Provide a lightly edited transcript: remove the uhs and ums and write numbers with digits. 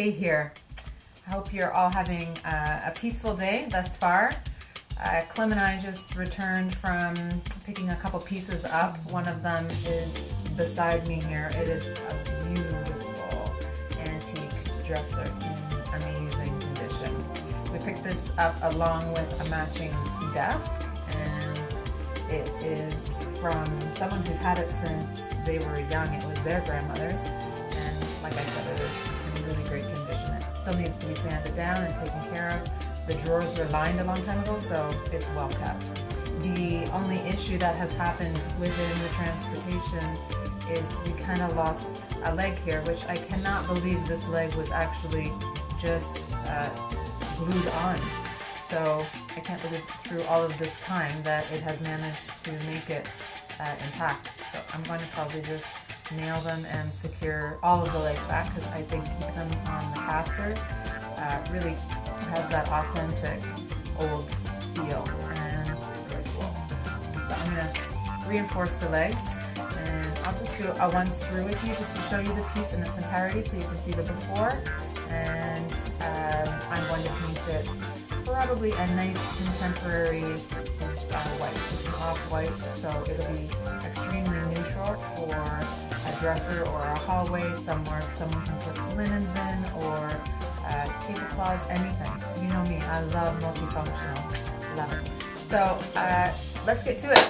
Here. I hope you're all having a peaceful day thus far. Clem and I just returned from picking a couple pieces up. One of them is beside me here. It is a beautiful antique dresser in amazing condition. We picked this up along with a matching desk, and it is from someone who's had it since they were young. It was their grandmother's, and like I said, it is in really great condition. It still needs to be sanded down and taken care of. The drawers were lined a long time ago, so it's well kept. The only issue that has happened within the transportation is we kind of lost a leg here, which I cannot believe this leg was actually just glued on. So I can't believe through all of this time that it has managed to make it intact. So I'm going to probably just nail them and secure all of the legs back, because I think keeping them on the casters really has that authentic old feel, and it's very cool. So I'm going to reinforce the legs, and I'll just do a once through with you just to show you the piece in its entirety so you can see the before, and I'm going to paint it probably a nice contemporary white, just an off-white, so it'll be extremely neutral for a dresser or a hallway, somewhere someone can put linens in, or tablecloths, anything. You know me, I love multifunctional. Love it. So let's get to it.